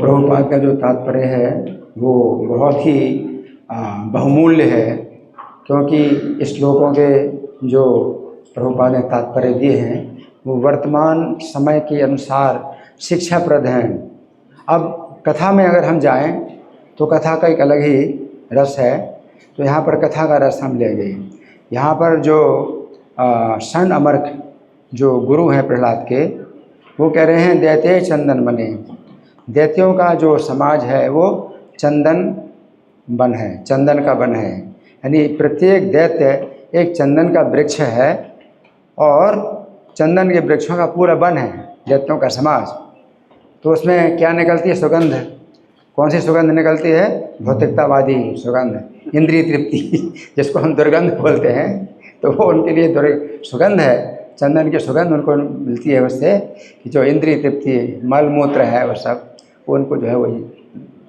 प्रभुपाद का जो तात्पर्य है वो बहुत ही बहुमूल्य है, क्योंकि इस श्लोकों के जो प्रभुपाद ने तात्पर्य दिए हैं वो वर्तमान समय के अनुसार शिक्षाप्रद हैं। अब कथा में अगर हम जाएं तो कथा का एक अलग ही रस है, तो यहाँ पर कथा का रस हम लेंगे। यहाँ पर जो षण अमर्क जो गुरु हैं प्रहलाद के, वो कह रहे हैं दैत्य चंदन बने। दैत्यों का जो समाज है वो चंदन वन है, चंदन का वन है, यानी प्रत्येक दैत्य एक चंदन का वृक्ष है और चंदन के वृक्षों का पूरा वन है दैत्यों का समाज। तो उसमें क्या निकलती है? सुगंध। कौन सी सुगंध निकलती है? भौतिकतावादी सुगंध, इंद्रिय तृप्ति जिसको हम दुर्गंध बोलते हैं, तो वो उनके लिए सुगंध है। चंदन की सुगंध उनको मिलती है उससे कि जो इंद्रिय तृप्ति, मल मूत्र है वो सब उनको जो है वही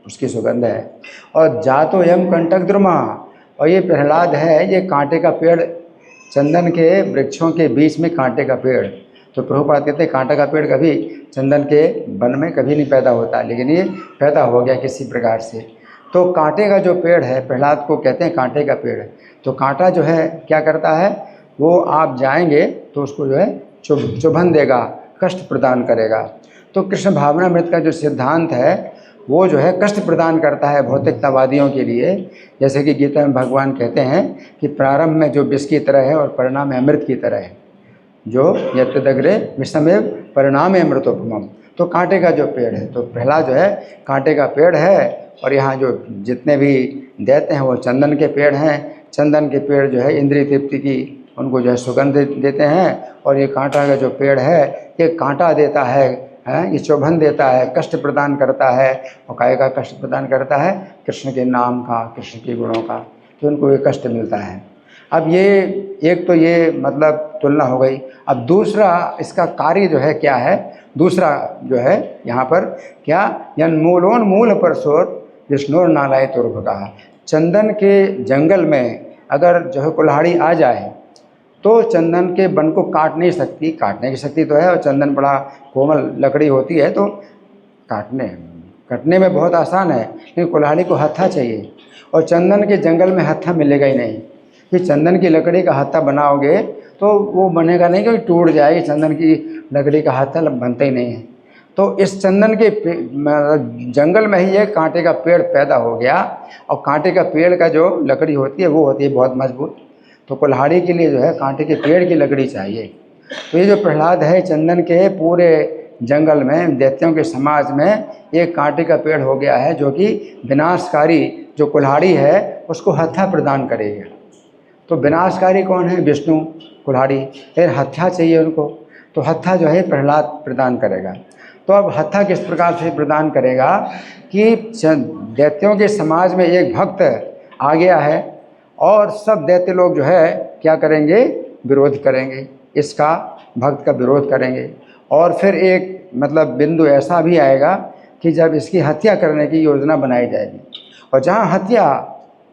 उसकी सुगंध है। और जातो यम कंटक द्रुमा, और ये प्रहलाद है ये कांटे का पेड़, चंदन के वृक्षों के बीच में कांटे का पेड़। तो प्रभुपाद कहते हैं कांटे का पेड़ कभी चंदन के वन में कभी नहीं पैदा होता, लेकिन ये पैदा हो गया किसी प्रकार से। तो कांटे का जो पेड़ है, प्रहलाद को कहते हैं कांटे का पेड़। तो कांटा जो है क्या करता है, वो आप जाएंगे तो उसको जो है चुभन देगा, कष्ट प्रदान करेगा। तो कृष्ण भावनामृत का जो सिद्धांत है वो जो है कष्ट प्रदान करता है भौतिकतावादियों के लिए। जैसे कि गीता में भगवान कहते हैं कि प्रारंभ में जो विष की तरह है और परिणाम में अमृत की तरह है, जो यत्तदग्रे विषमेव परिणाम अमृतोपमम। तो कांटे का जो पेड़ है, तो पहला जो है कांटे का पेड़ है, और यहाँ जो जितने भी दैत्य हैं वो चंदन के पेड़ हैं। चंदन के पेड़ जो है इंद्रिय तृप्ति की उनको जो है सुगंध देते हैं, और ये कांटा का जो पेड़ है ये कांटा देता है, ये चुभन देता है, कष्ट प्रदान करता है। और काय का कष्ट प्रदान करता है? कृष्ण के नाम का, कृष्ण के गुणों का, तो उनको ये कष्ट मिलता है। अब ये एक तो ये मतलब तुलना हो गई। अब दूसरा इसका कार्य जो है क्या है, दूसरा जो है यहाँ पर क्या, यन्मूलोन्मूल परसोर विष्णुर नालाय तुर्भ कहा। चंदन के जंगल में अगर जो है कुल्हाड़ी आ जाए तो चंदन के वन को काट नहीं सकती, काटने की शक्ति तो है, और चंदन बड़ा कोमल लकड़ी होती है तो कटने में बहुत आसान है, लेकिन कुल्हाड़ी को हत्था चाहिए, और चंदन के जंगल में हत्था मिलेगा ही नहीं। कि चंदन की लकड़ी का हत्था बनाओगे तो वो बनेगा नहीं, क्योंकि टूट जाएगी, चंदन की लकड़ी का हत्था बनता ही नहीं है। तो इस चंदन के जंगल में ही एक कांटे का पेड़ पैदा हो गया, और कांटे का पेड़ का जो लकड़ी होती है वो होती है बहुत मजबूत। तो कुल्हाड़ी के लिए जो है कांटे के पेड़ की लकड़ी चाहिए। तो ये जो प्रहलाद है चंदन के पूरे जंगल में, दैत्यों के समाज में एक कांटे का पेड़ हो गया है, जो कि विनाशकारी जो कुल्हाड़ी है उसको हत्था प्रदान करेगा। तो विनाशकारी कौन है? विष्णु, कुल्हाड़ी, लेकिन हत्था चाहिए उनको, तो हत्था जो है प्रहलाद प्रदान करेगा। तो अब हत्था किस प्रकार से प्रदान करेगा कि दैत्यों के समाज में एक भक्त आ गया है, और सब दैत्य लोग जो है क्या करेंगे? विरोध करेंगे, इसका भक्त का विरोध करेंगे। और फिर एक मतलब बिंदु ऐसा भी आएगा कि जब इसकी हत्या करने की योजना बनाई जाएगी, और जहाँ हत्या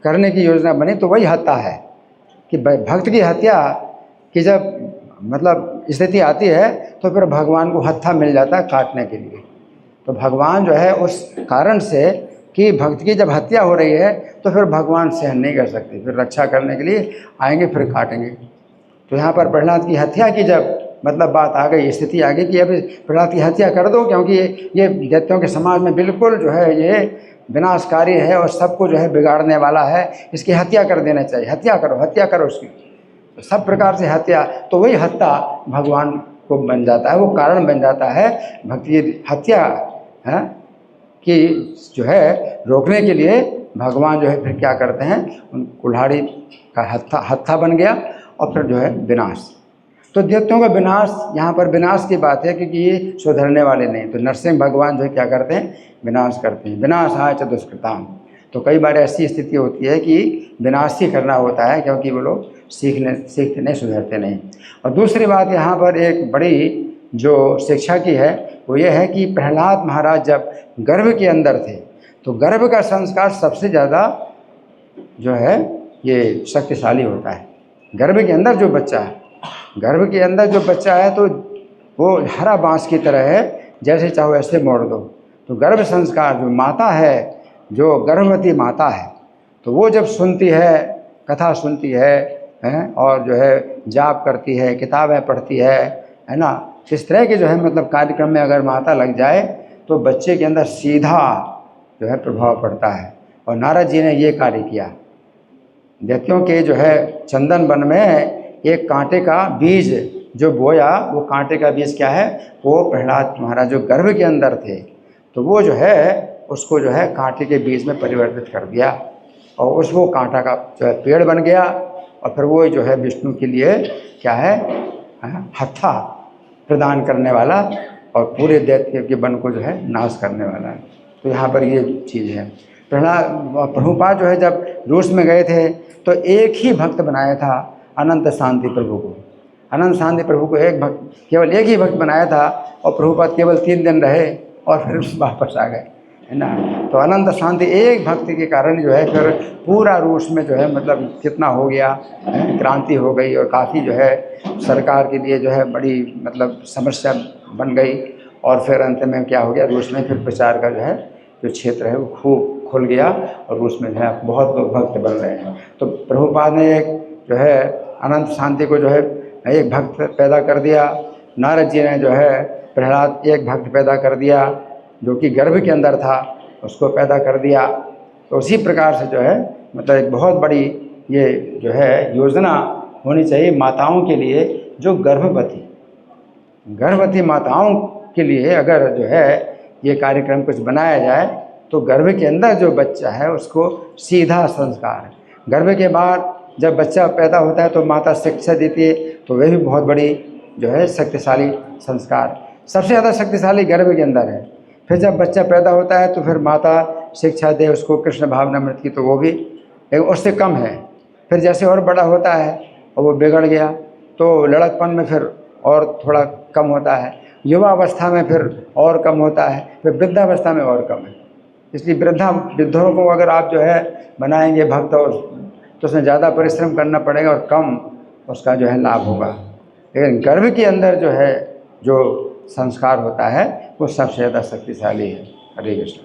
करने की योजना बनी तो वही हत्या है कि भक्त की हत्या की जब मतलब स्थिति आती है तो फिर भगवान को हत्था मिल जाता है काटने के लिए। तो भगवान जो है उस कारण से कि भक्त की जब हत्या हो रही है तो फिर भगवान सहन नहीं कर सकते, फिर रक्षा करने के लिए आएंगे, फिर काटेंगे। तो यहाँ पर प्रहलाद की हत्या की जब मतलब बात आ गई, स्थिति आ गई कि अब प्रहलाद की हत्या कर दो, क्योंकि ये दैत्यों के समाज में बिल्कुल जो है ये विनाशकारी है और सबको जो है बिगाड़ने वाला है, इसकी हत्या कर देना चाहिए, हत्या करो उसकी। तो सब प्रकार से हत्या, तो वही हत्या भगवान को बन जाता है, वो कारण बन जाता है भक्ति हत्या है कि जो है रोकने के लिए भगवान जो है फिर क्या करते हैं, उन कुल्हाड़ी का हत्था बन गया, और फिर जो है विनाश। तो दैत्यों का विनाश, यहाँ पर विनाश की बात है क्योंकि ये सुधरने वाले नहीं। तो नरसिंह भगवान जो है क्या करते हैं? विनाश करते हैं। विनाशाय च दुष्कृताम। तो कई बार ऐसी स्थिति होती है कि विनाश ही करना होता है, क्योंकि वो लोग सीखते नहीं, सुधरते नहीं। और दूसरी बात यहाँ पर एक बड़ी जो शिक्षा की है वो ये है कि प्रहलाद महाराज जब गर्भ के अंदर थे तो गर्भ का संस्कार सबसे ज़्यादा जो है ये शक्तिशाली होता है। गर्भ के अंदर जो बच्चा है, गर्भ के अंदर जो बच्चा है तो वो हरा बांस की तरह है, जैसे चाहो ऐसे मोड़ दो। तो गर्भ संस्कार जो माता है, जो गर्भवती माता है, तो वो जब सुनती है, कथा सुनती है और जो है जाप करती है, किताबें पढ़ती है ना, इस तरह के जो है मतलब कार्यक्रम में अगर माता लग जाए तो बच्चे के अंदर सीधा जो है प्रभाव पड़ता है। और नारद जी ने ये कार्य किया। दैत्यों के जो है चंदन वन में एक कांटे का बीज जो बोया, वो कांटे का बीज क्या है, वो प्रहलाद महाराज जो गर्भ के अंदर थे, तो वो जो है उसको जो है कांटे के बीज में परिवर्तित कर दिया और उसको कांटा का जो है पेड़ बन गया। और फिर वो जो है विष्णु के लिए क्या है, हत्था प्रदान करने वाला और पूरे दैत्य के वन को जो है नाश करने वाला है। तो यहाँ पर ये चीज़ है। प्रभुपाद जो है जब रूस में गए थे तो एक ही भक्त बनाया था अनंत शांति प्रभु को। अनंत शांति प्रभु को केवल एक ही भक्त बनाया था और प्रभुपाद केवल 3 दिन रहे और फिर वापस आ गए, है ना। तो अनंत शांति एक भक्ति के कारण जो है फिर पूरा रूस में जो है मतलब कितना हो गया, क्रांति हो गई और काफ़ी जो है सरकार के लिए जो है बड़ी मतलब समस्या बन गई। और फिर अंत में क्या हो गया, रूस में फिर प्रचार का जो है जो क्षेत्र है वो खूब खुल गया और रूस में जो है बहुत लोग भक्त बन रहे हैं। तो प्रभुपाद ने एक जो है अनंत शांति को जो है एक भक्त पैदा कर दिया। नारद जी ने जो है प्रहलाद एक भक्त पैदा कर दिया जो कि गर्भ के अंदर था, उसको पैदा कर दिया। तो उसी प्रकार से जो है मतलब एक बहुत बड़ी ये जो है योजना होनी चाहिए माताओं के लिए, जो गर्भवती माताओं के लिए अगर जो है ये कार्यक्रम कुछ बनाया जाए तो गर्भ के अंदर जो बच्चा है उसको सीधा संस्कार, गर्भ के बाद जब बच्चा पैदा होता है तो माता शिक्षा देती है, तो वह भी बहुत बड़ी जो है शक्तिशाली संस्कार, सबसे ज़्यादा शक्तिशाली गर्भ के अंदर है। फिर जब बच्चा पैदा होता है तो फिर माता शिक्षा दे उसको कृष्ण भावनामृत की, तो वो भी उससे कम है। फिर जैसे और बड़ा होता है और वो बिगड़ गया तो लड़कपन में फिर और थोड़ा कम होता है, युवा अवस्था में फिर और कम होता है, फिर वृद्धावस्था में और कम है। इसलिए वृद्धों को अगर आप जो है बनाएंगे भक्त और तो उसमें ज़्यादा परिश्रम करना पड़ेगा और कम उसका जो है लाभ होगा। लेकिन गर्भ के अंदर जो है जो संस्कार होता है वो सबसे ज़्यादा शक्तिशाली है। हरे कृष्ण।